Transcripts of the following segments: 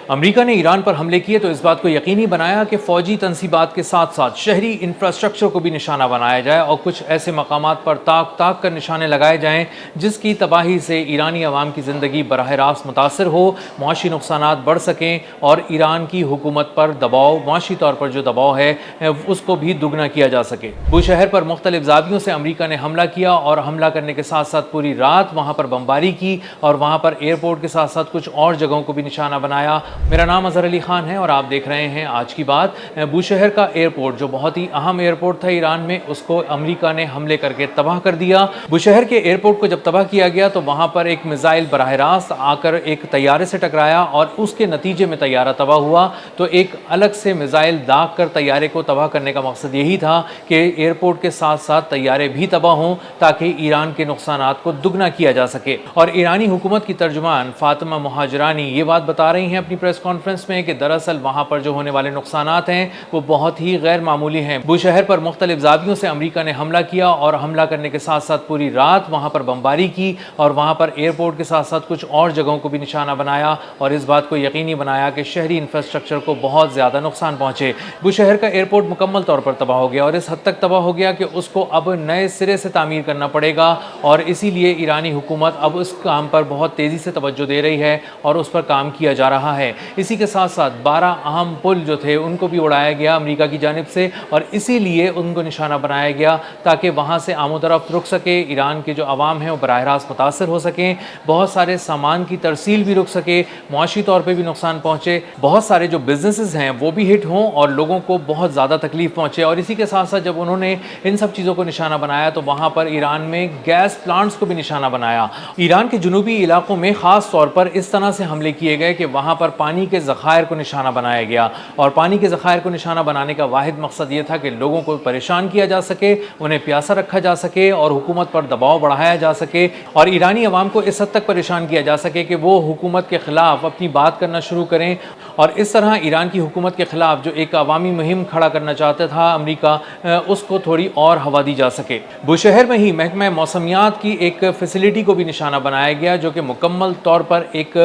امریکہ نے ایران پر حملے کیے تو اس بات کو یقینی بنایا کہ فوجی تنصیبات کے ساتھ ساتھ شہری انفراسٹرکچر کو بھی نشانہ بنایا جائے اور کچھ ایسے مقامات پر تاک تاک کر نشانے لگائے جائیں جس کی تباہی سے ایرانی عوام کی زندگی براہ راست متاثر ہو، معاشی نقصانات بڑھ سکیں اور ایران کی حکومت پر دباؤ، معاشی طور پر جو دباؤ ہے اس کو بھی دگنا کیا جا سکے۔ بوشہر پر مختلف زاویوں سے امریکہ نے حملہ کیا اور حملہ کرنے کے ساتھ ساتھ پوری رات وہاں پر بمباری کی اور وہاں پر ایئرپورٹ کے ساتھ ساتھ کچھ اور جگہوں کو بھی نشانہ بنایا۔ میرا نام اظہر علی خان ہے اور آپ دیکھ رہے ہیں آج کی بات۔ بوشہر کا ایئرپورٹ جو بہت ہی اہم ایئرپورٹ تھا ایران میں، اس کو امریکہ نے حملے کر کے تباہ کر دیا۔ بوشہر کے ایئرپورٹ کو جب تباہ کیا گیا تو وہاں پر ایک میزائل براہ راست آ کر ایک طیارے سے ٹکرایا اور اس کے نتیجے میں طیارہ تباہ ہوا۔ تو ایک الگ سے میزائل داغ کر طیارے کو تباہ کرنے کا مقصد یہی تھا کہ ایئرپورٹ کے ساتھ ساتھ طیارے بھی تباہ ہوں تاکہ ایران کے نقصانات کو دگنا کیا جا سکے۔ اور ایرانی حکومت کی ترجمان فاطمہ مہاجرانی یہ بات بتا رہی ہیں اپنی پریس کانفرنس میں کہ دراصل وہاں پر جو ہونے والے نقصانات ہیں وہ بہت ہی غیر معمولی ہیں۔ بوشہر پر مختلف زاویوں سے امریکہ نے حملہ کیا اور حملہ کرنے کے ساتھ ساتھ پوری رات وہاں پر بمباری کی اور وہاں پر ایئرپورٹ کے ساتھ ساتھ کچھ اور جگہوں کو بھی نشانہ بنایا اور اس بات کو یقینی بنایا کہ شہری انفراسٹرکچر کو بہت زیادہ نقصان پہنچے۔ بوشہر کا ایئرپورٹ مکمل طور پر تباہ ہو گیا اور اس حد تک تباہ ہو گیا کہ اس کو اب نئے سرے سے تعمیر کرنا پڑے گا اور اسی لیے ایرانی حکومت اب اس کام پر بہت تیزی سے توجہ دے رہی ہے اور اس پر کام کیا جا رہا ہے۔ اسی کے ساتھ ساتھ 12 اہم پل جو تھے ان کو بھی اڑایا گیا امریکہ کی جانب سے اور اسی لیے ان کو نشانہ بنایا گیا تاکہ وہاں سے آمد و رفت رک سکے، ایران کے جو عوام ہیں وہ براہ راست متاثر ہو سکیں، بہت سارے سامان کی ترسیل بھی رک سکے، معاشی طور پہ بھی نقصان پہنچے، بہت سارے جو بزنسز ہیں وہ بھی ہٹ ہوں اور لوگوں کو بہت زیادہ تکلیف پہنچے۔ اور اسی کے ساتھ ساتھ جب انہوں نے ان سب چیزوں کو نشانہ بنایا تو وہاں پر ایران میں گیس پلانٹس کو بھی نشانہ بنایا۔ ایران کے جنوبی علاقوں میں خاص طور پر اس طرح سے حملے کیے گئے کہ وہاں پر پانی کے ذخائر کو نشانہ بنایا گیا اور پانی کے ذخائر کو نشانہ بنانے کا واحد مقصد یہ تھا کہ لوگوں کو پریشان کیا جا سکے، انہیں پیاسا رکھا جا سکے اور حکومت پر دباؤ بڑھایا جا سکے اور ایرانی عوام کو اس حد تک پریشان کیا جا سکے کہ وہ حکومت کے خلاف اپنی بات کرنا شروع کریں اور اس طرح ایران کی حکومت کے خلاف جو ایک عوامی مہم کھڑا کرنا چاہتا تھا امریکہ، اس کو تھوڑی اور ہوا دی جا سکے۔ بوشہر میں ہی محکمہ موسمیات کی ایک فیسلٹی کو بھی نشانہ بنایا گیا جو کہ مکمل طور پر ایک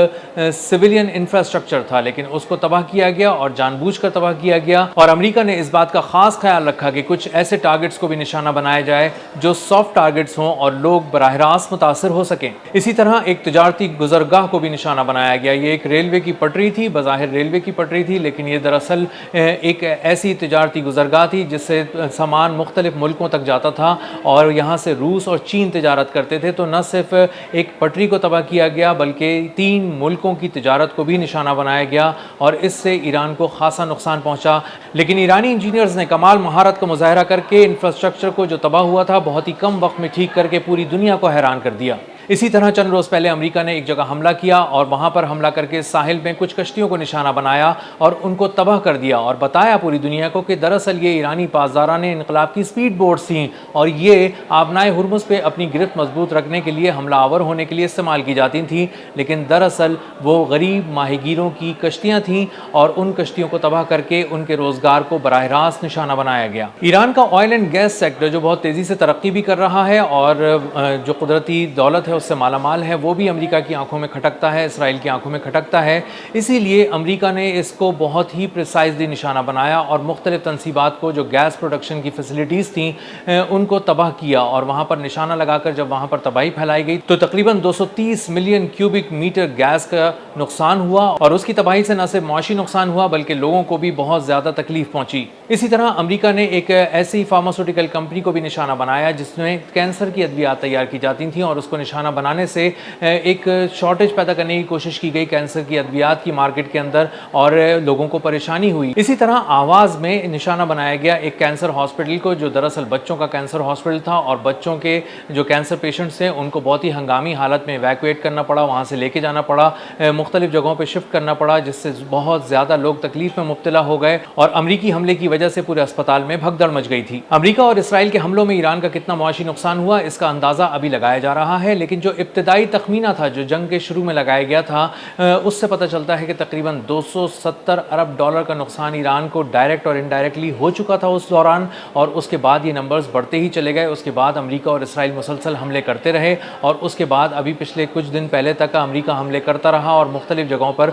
سویلین انفراسٹرکچر تھا، لیکن اس کو تباہ کیا گیا اور جان بوجھ کر تباہ کیا گیا اور امریکہ نے اس بات کا خاص خیال رکھا کہ کچھ ایسے ٹارگٹس کو بھی نشانہ بنایا جائے جو سافٹ ٹارگٹس ہوں اور لوگ براہ راست متاثر ہو سکیں۔ اسی طرح ایک تجارتی گزرگاہ کو بھی نشانہ بنایا گیا۔ یہ ایک ریلوے کی پٹری تھی، بظاہر ریلوے کی پٹری تھی، لیکن یہ دراصل ایک ایسی تجارتی گزرگاہ تھی جس سے سامان مختلف ملکوں تک جاتا تھا اور یہاں سے روس اور چین تجارت کرتے تھے۔ تو نہ صرف ایک پٹری کو تباہ کیا گیا بلکہ 3 ملکوں کی تجارت کو بھی نشانہ بنایا گیا اور اس سے ایران کو خاصا نقصان پہنچا، لیکن ایرانی انجینئرز نے کمال مہارت کا مظاہرہ کر کے انفراسٹرکچر کو جو تباہ ہوا تھا بہت ہی کم وقت میں ٹھیک کر کے پوری دنیا کو حیران کر دیا۔ اسی طرح چند روز پہلے امریکہ نے ایک جگہ حملہ کیا اور وہاں پر حملہ کر کے ساحل میں کچھ کشتیوں کو نشانہ بنایا اور ان کو تباہ کر دیا اور بتایا پوری دنیا کو کہ دراصل یہ ایرانی پاسداران انقلاب کی سپیڈ بوٹس تھیں اور یہ آبنائے ہرمز پہ اپنی گرفت مضبوط رکھنے کے لیے، حملہ آور ہونے کے لیے استعمال کی جاتی تھیں، لیکن دراصل وہ غریب ماہی گیروں کی کشتیاں تھیں اور ان کشتیوں کو تباہ کر کے ان کے روزگار کو براہ راست نشانہ بنایا گیا۔ ایران کا آئل اینڈ گیس سیکٹر جو بہت تیزی سے ترقی بھی کر رہا ہے اور جو قدرتی دولت ہے اس سے مالا مال ہے، وہ بھی امریکہ کی آنکھوں میں کھٹکتا ہے، اسرائیل کی آنکھوں میں کھٹکتا ہے۔ اسی لیے امریکہ نے اس کو بہت ہی پریسائزلی نشانہ بنایا اور مختلف تنصیبات کو جو گیس پروڈکشن کی فیسلٹیز تھیں ان کو تباہ کیا اور وہاں پر نشانہ لگا کر جب وہاں پر تباہی پھیلائی گئی تو تقریباً 230 ملین کیوبک میٹر گیس کا نقصان ہوا اور اس کی تباہی سے نہ صرف معاشی نقصان ہوا بلکہ لوگوں کو بھی بہت زیادہ تکلیف پہنچی۔ اسی طرح امریکہ نے ایک ایسی فارماسیوٹیکل کمپنی کو بھی نشانہ بنایا جس میں کینسر کی ادویات تیار کی جاتی تھیں اور اس کو نشانہ بنانے سے ایک شارٹیج پیدا کرنے کی کوشش کی گئی کینسر کی ادویات کی مارکیٹ کے اندر اور لوگوں کو پریشانی ہوئی۔ اسی طرح آواز میں نشانہ بنایا گیا ایک کینسر ہاسپٹل کو جو دراصل بچوں کا کینسر ہاسپٹل تھا اور بچوں کے جو کینسر پیشنٹس ہیں ان کو بہت ہی ہنگامی حالت میں ایویکویٹ کرنا پڑا، وہاں سے لے کے جانا پڑا، مختلف جگہوں پہ شفٹ کرنا پڑا جس سے بہت زیادہ لوگ تکلیف میں مبتلا ہو گئے اور امریکی حملے کی وجہ سے پورے اسپتال میں بھگدڑ مچ گئی تھی۔ امریکہ اور اسرائیل کے حملوں میں ایران کا کتنا معاشی نقصان ہوا اس کا اندازہ ابھی لگایا جا رہا ہے، لیکن لیکن جو ابتدائی تخمینہ تھا جو جنگ کے شروع میں لگایا گیا تھا اس سے پتہ چلتا ہے کہ تقریباً 270 ارب ڈالر کا نقصان ایران کو ڈائریکٹ اور انڈائریکٹلی ہو چکا تھا اس دوران، اور اس کے بعد یہ نمبرز بڑھتے ہی چلے گئے۔ اس کے بعد امریکہ اور اسرائیل مسلسل حملے کرتے رہے، اور اس کے بعد ابھی پچھلے کچھ دن پہلے تک امریکہ حملے کرتا رہا اور مختلف جگہوں پر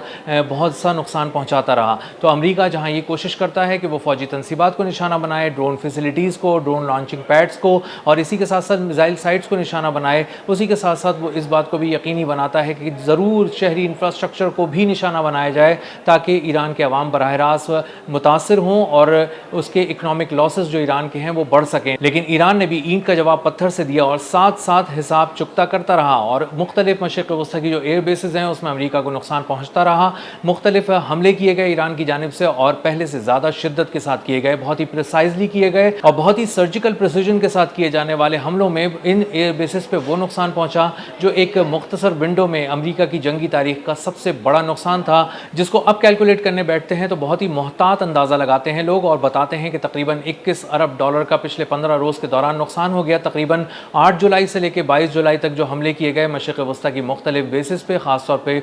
بہت سا نقصان پہنچاتا رہا۔ تو امریکہ جہاں یہ کوشش کرتا ہے کہ وہ فوجی تنصیبات کو نشانہ بنائے، ڈرون فیسلٹیز کو، ڈرون لانچنگ پیڈز کو، اور اسی کے ساتھ ساتھ میزائل سائٹس کو نشانہ بنائے، اسی کے ساتھ ساتھ وہ اس بات کو بھی یقینی بناتا ہے کہ ضرور شہری انفراسٹرکچر کو بھی نشانہ بنایا جائے تاکہ ایران کے عوام براہ راست متاثر ہوں اور اس کے اکنامک لاسز جو ایران کے ہیں وہ بڑھ سکیں۔ لیکن ایران نے بھی اینٹ کا جواب پتھر سے دیا اور ساتھ ساتھ حساب چکتا کرتا رہا، اور مختلف مشرق وسطی کی جو ایئر بیسز ہیں اس میں امریکہ کو نقصان پہنچتا رہا۔ مختلف حملے کیے گئے ایران کی جانب سے، اور پہلے سے زیادہ شدت کے ساتھ کیے گئے، بہت ہی پریسائزلی کیے گئے اور بہت ہی سرجیکل پریسیجن کے ساتھ کیے جانے والے حملوں میں ان ایئر بیسز پہ وہ نقصان پہنچا جو ایک مختصر ونڈو میں امریکہ کی جنگی تاریخ کا سب سے بڑا نقصان تھا، جس کو اب کیلکولیٹ کرنے بیٹھتے ہیں تو بہت ہی محتاط اندازہ لگاتے ہیں لوگ اور بتاتے ہیں کہ تقریباً 21 ارب ڈالر کا پچھلے 15 روز کے دوران نقصان ہو گیا۔ تقریباً 8 جولائی سے لے کے 22 جولائی تک جو حملے کیے گئے مشرق وسطیٰ کی مختلف بیسز پہ، خاص طور پہ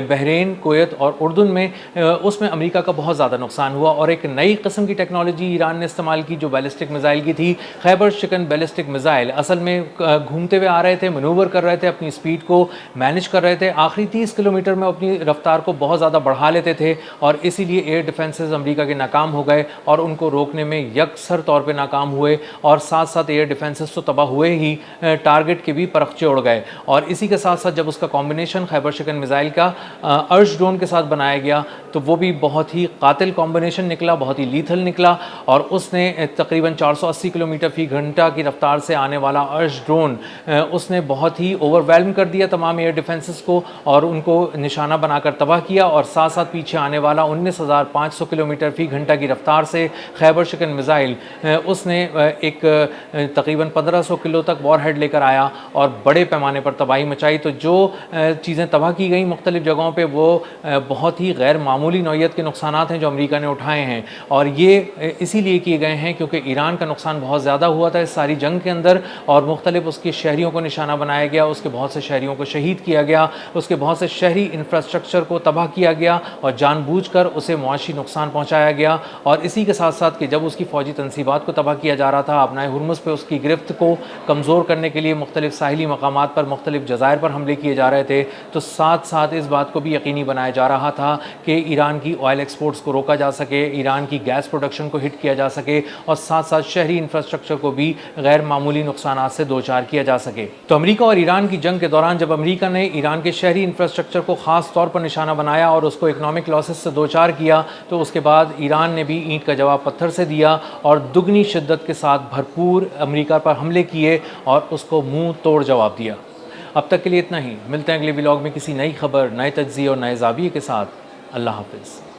بحرین، کویت اور اردن میں، اس میں امریکہ کا بہت زیادہ نقصان ہوا، اور ایک نئی قسم کی ٹیکنالوجی ایران نے استعمال کی جو بیلسٹک میزائل کی تھی، خیبر شکن بیلسٹک میزائل۔ اصل میں گھومتے ہوئے آ رہے تھے، منوور کر رہے تھے، اپنی سپیڈ کو مینج کر رہے تھے، آخری 30 کلومیٹر میں اپنی رفتار کو بہت زیادہ بڑھا لیتے تھے، اور اسی لیے ایئر ڈیفنسز امریکہ کے ناکام ہو گئے اور ان کو روکنے میں یکسر طور پہ ناکام ہوئے، اور ساتھ ساتھ ایئر ڈیفنسز تو تباہ ہوئے ہی، ٹارگٹ کے بھی پرخچے اڑ گئے۔ اور اسی کے ساتھ ساتھ جب اس کا کمبینیشن خیبر شکن میزائل کا ارش ڈرون کے ساتھ بنایا گیا تو وہ بھی بہت ہی قاتل کمبینیشن نکلا، بہت ہی لیتھل نکلا، اور اس نے تقریباً 480 کلومیٹر فی گھنٹہ کی رفتار سے آنے والا ارش ڈرون اس نے بہت ہی اوور ویلم کر دیا تمام ایئر ڈیفنسز کو اور ان کو نشانہ بنا کر تباہ کیا، اور ساتھ ساتھ پیچھے آنے والا 19,500 کلومیٹر فی گھنٹہ کی رفتار سے خیبر شکن میزائل اس نے ایک تقریباً 1500 کلو تک وار ہیڈ لے کر آیا اور بڑے پیمانے پر تباہی مچائی۔ تو جو چیزیں تباہ کی گئیں مختلف جگہوں پہ وہ بہت ہی غیر معمولی نوعیت کے نقصانات ہیں جو امریکہ نے اٹھائے ہیں، اور یہ اسی لیے کیے گئے ہیں کیونکہ ایران کا نقصان بہت زیادہ ہوا تھا اس ساری جنگ کے اندر، اور مختلف اس کے شہریوں کو نشانہ بنایا گیا، اس کے بہت سے شہریوں کو شہید کیا گیا، اس کے بہت سے شہری انفراسٹرکچر کو تباہ کیا گیا اور جان بوجھ کر اسے معاشی نقصان پہنچایا گیا۔ اور اسی کے ساتھ ساتھ کہ جب اس کی فوجی تنصیبات کو تباہ کیا جا رہا تھا، اپنائے ہرمز پہ اس کی گرفت کو کمزور کرنے کے لیے مختلف ساحلی مقامات پر، مختلف جزائر پر حملے کیے جا رہے تھے، تو ساتھ ساتھ اس بات کو بھی یقینی بنایا جا رہا تھا کہ ایران کی آئل ایکسپورٹس کو روکا جا سکے، ایران کی گیس پروڈکشن کو ہٹ کیا جا سکے، اور ساتھ ساتھ شہری انفراسٹرکچر کو بھی غیر معمولی نقصانات سے دوچار کیا جا سکے۔ تو امریکہ اور ایران کی جنگ کے دوران جب امریکہ نے ایران کے شہری انفراسٹرکچر کو خاص طور پر نشانہ بنایا اور اس کو اکنامک لاسز سے دوچار کیا، تو اس کے بعد ایران نے بھی اینٹ کا جواب پتھر سے دیا اور دگنی شدت کے ساتھ بھرپور امریکہ پر حملے کیے اور اس کو منہ توڑ جواب دیا۔ اب تک کے لیے اتنا ہی، ملتے ہیں اگلے ولاگ میں کسی نئی خبر، نئے تجزیے اور نئے زاویے کے ساتھ۔ اللہ حافظ۔